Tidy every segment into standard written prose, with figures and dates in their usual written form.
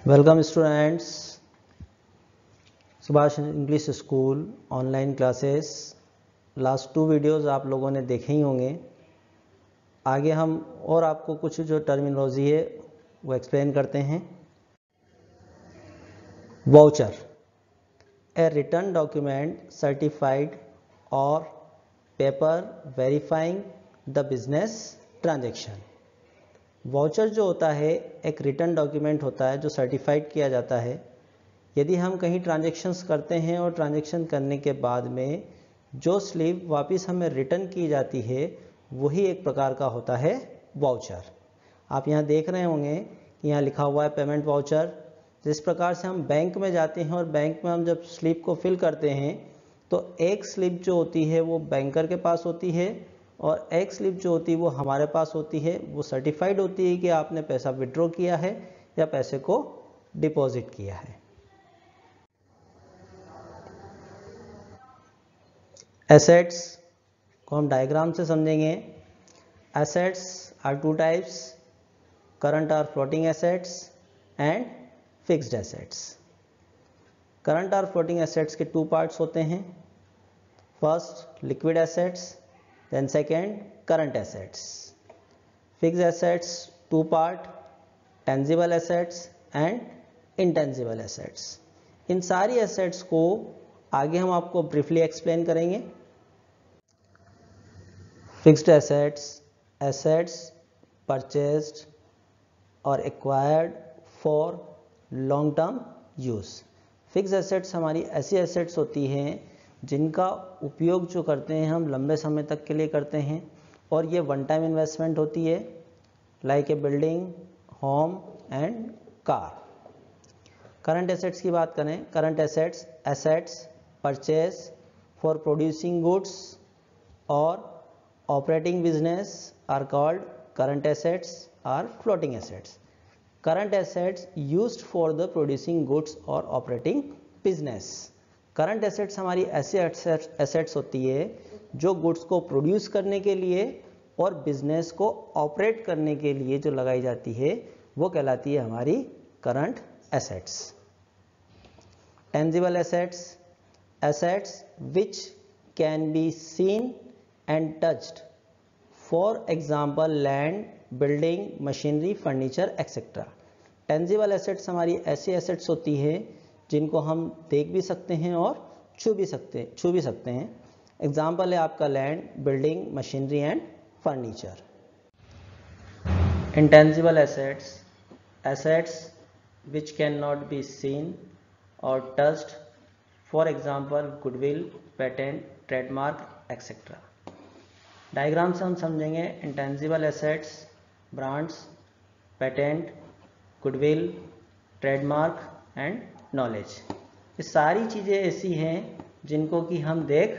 Welcome students, Subhash English school online classes. Last 2 videos आप लोगों ने देखे ही होंगे। आगे हम और आपको कुछ जो टर्मिनोलॉजी है वो एक्सप्लेन करते हैं। वाउचर, ए रिटर्न डॉक्यूमेंट सर्टिफाइड और paper verifying the business transaction. Voucher जो होता है एक रिटर्न डॉक्यूमेंट होता है जो सर्टिफाइड किया जाता है। यदि हम कहीं ट्रांजैक्शंस करते हैं और ट्रांजैक्शन करने के बाद में जो स्लिप वापस हमें रिटर्न की जाती है वही एक प्रकार का होता है वाउचर। आप यहाँ देख रहे होंगे कि यहाँ लिखा हुआ है पेमेंट वाउचर। जिस प्रकार से हम बैंक में जाते हैं और बैंक में हम जब स्लिप को फिल करते हैं तो एक स्लिप जो होती है वो बैंकर के पास होती है और एक स्लिप जो होती है वो हमारे पास होती है। वो सर्टिफाइड होती है कि आपने पैसा विड्रॉ किया है या पैसे को डिपॉजिट किया है। एसेट्स को हम डायग्राम से समझेंगे। एसेट्स आर 2 टाइप्स, करंट और floating assets and fixed assets. Current और फ्लोटिंग एसेट्स के 2 पार्ट्स होते हैं। First liquid assets, then second current assets. Fixed assets 2 part, tangible assets and intangible assets. इन सारी assets को आगे हम आपको briefly explain करेंगे। Fixed assets, assets purchased और acquired for long term use. Fixed assets हमारी ऐसी assets होती हैं जिनका उपयोग जो करते हैं हम लंबे समय तक के लिए करते हैं और ये वन टाइम इन्वेस्टमेंट होती है, like a building, home and car. Current assets की बात करें, current assets assets purchase for producing goods और operating business are called current assets are floating assets. Current assets used for the producing goods और operating business. Current assets हमारी ऐसी assets होती है जो गुड्स को प्रोड्यूस करने के लिए और बिजनेस को ऑपरेट करने के लिए जो लगाई जाती है वो कहलाती है हमारी current assets. Tangible assets, assets which can be seen and touched, for example land, building, machinery, furniture etcetera. Tangible assets हमारी ऐसी एसेट्स होती है जिनको हम देख भी सकते हैं और छू भी सकते हैं। एग्जाम्पल है आपका land, building, machinery and furniture. Intangible assets, assets which can not be seen और touched, for example goodwill, patent, trademark etcetera. Diagram से हम समझेंगे। Intangible assets, brands, patent, goodwill, trademark and knowledge. ये सारी चीज़ें ऐसी हैं जिनको कि हम देख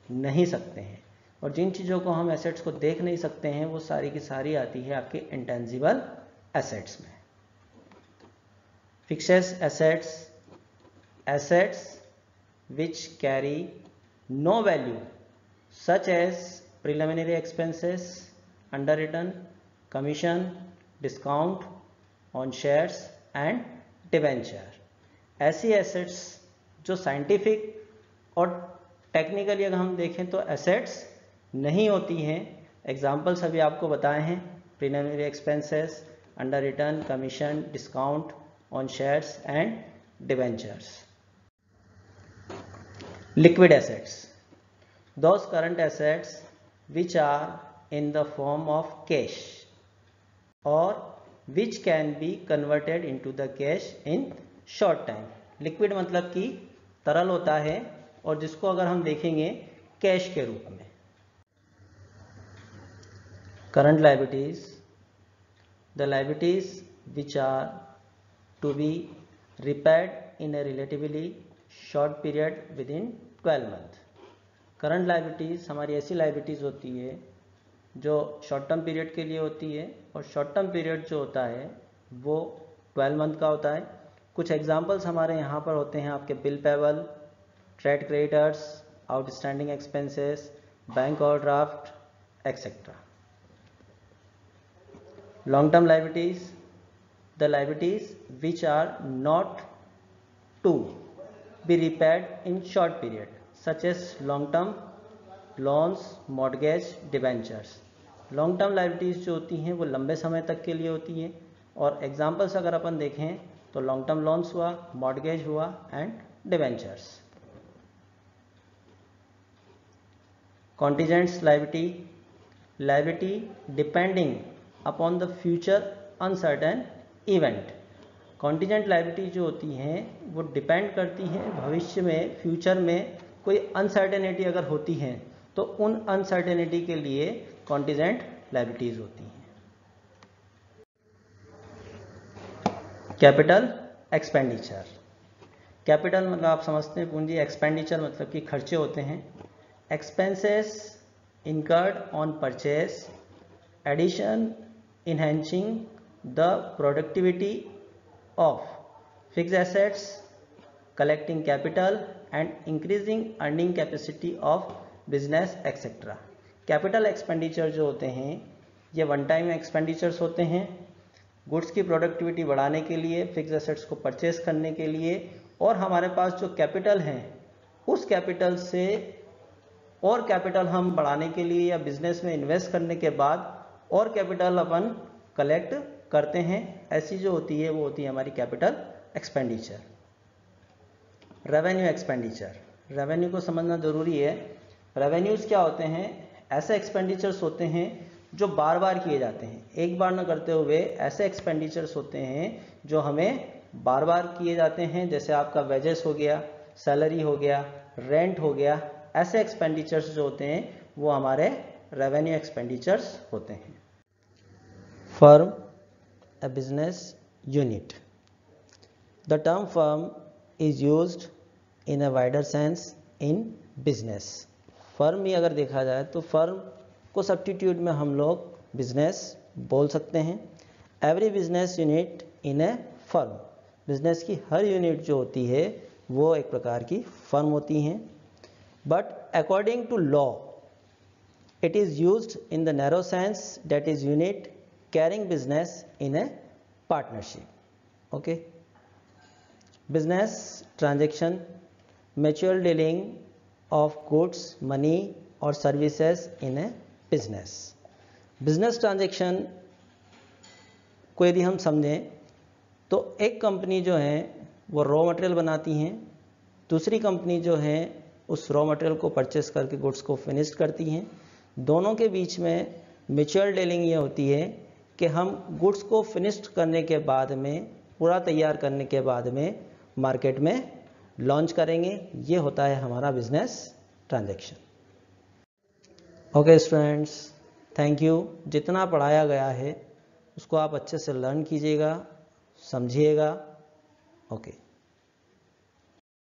नहीं सकते हैं और जिन चीज़ों को हम एसेट्स को देख नहीं सकते हैं वो सारी की सारी आती है आपके इंटेंजिबल एसेट्स में। Fixed assets, assets which carry no value such as preliminary expenses, under return, commission, discount on shares and debenture. ऐसी एसेट्स जो साइंटिफिक और टेक्निकली अगर हम देखें तो एसेट्स नहीं होती हैं। एग्जाम्पल्स अभी आपको बताए हैं, preliminary expenses, under return, commission, discount on shares and debentures. Liquid assets, those current assets which are in the form of cash और which can be converted into the cash in short time. Liquid मतलब कि तरल होता है और जिसको अगर हम देखेंगे कैश के रूप में। Current liabilities, the liabilities which are to be repaired in a relatively short period within 12 month. Current liabilities हमारी ऐसी लायबिलिटीज होती है जो शॉर्ट टर्म पीरियड के लिए होती है और शॉर्ट टर्म पीरियड जो होता है वो 12 मंथ का होता है। कुछ एग्जांपल्स हमारे यहाँ पर होते हैं आपके bill payable, trade creditors, outstanding expenses, bank overdraft etcetera. Long term liabilities, the liabilities which are not to be repaid in short period such as long term loans, mortgage, debentures. Long term liabilities जो होती हैं वो लंबे समय तक के लिए होती हैं, और एग्जांपल्स अगर अपन देखें तो लॉन्ग टर्म लोन्स हुआ, मॉर्गेज हुआ and debentures. Contingents liability depending upon the future uncertain event. Contingent liability जो होती हैं वो डिपेंड करती हैं भविष्य में, फ्यूचर में कोई अनसर्टेनिटी अगर होती है तो उन अनसर्टेनिटी के लिए कॉन्टिजेंट लाइबिलिटीज होती हैं. Capital expenditure. कैपिटल मतलब आप समझते हैं पूंजी, एक्सपेंडिचर मतलब कि खर्चे होते हैं. Expenses incurred on purchase, addition enhancing the productivity of fixed assets, collecting capital and increasing earning capacity of business etc. Capital expenditure जो होते हैं ये वन टाइम एक्सपेंडिचर्स होते हैं, गुड्स की प्रोडक्टिविटी बढ़ाने के लिए, फिक्स एसेट्स को परचेस करने के लिए, और हमारे पास जो कैपिटल है उस कैपिटल से और कैपिटल हम बढ़ाने के लिए या बिजनेस में इन्वेस्ट करने के बाद और कैपिटल अपन कलेक्ट करते हैं. ऐसी जो होती है वो होती है हमारी capital expenditure. Revenue expenditure. Revenue को समझना जरूरी है. रेवेन्यूज क्या होते हैं? ऐसे एक्सपेंडिचर्स होते हैं जो बार बार किए जाते हैं, एक बार न करते हुए ऐसे एक्सपेंडिचर्स होते हैं जो हमें बार बार किए जाते हैं, जैसे आपका वेजेस हो गया, सैलरी हो गया, रेंट हो गया. ऐसे एक्सपेंडिचर्स जो होते हैं वो हमारे रेवेन्यू एक्सपेंडिचर्स होते हैं. Firm, a business unit. The term firm is used in a wider sense in business. Firm भी अगर देखा जाए तो फर्म को सब्स्टिट्यूट में हम लोग बिजनेस बोल सकते हैं. Every business unit in A firm. Business की हर यूनिट जो होती है वो एक प्रकार की फर्म होती हैं. But according to law it is used in the narrow sense, that is unit carrying business in a partnership. Okay. Business transaction, mutual dealing of goods, money or services in a business. Business transaction को यदि हम समझें तो एक company जो है वो raw material बनाती हैं, दूसरी कंपनी जो है उस रॉ मटेरियल को परचेस करके गुड्स को फिनिश करती हैं. दोनों के बीच में म्यूचुअल डीलिंग ये होती है कि हम गुड्स को फिनिश्ड करने के बाद में, पूरा तैयार करने के बाद में मार्केट में लॉन्च करेंगे. ये होता है हमारा business transaction. Okay students, thank you. जितना पढ़ाया गया है उसको आप अच्छे से लर्न कीजिएगा, समझिएगा. ओके.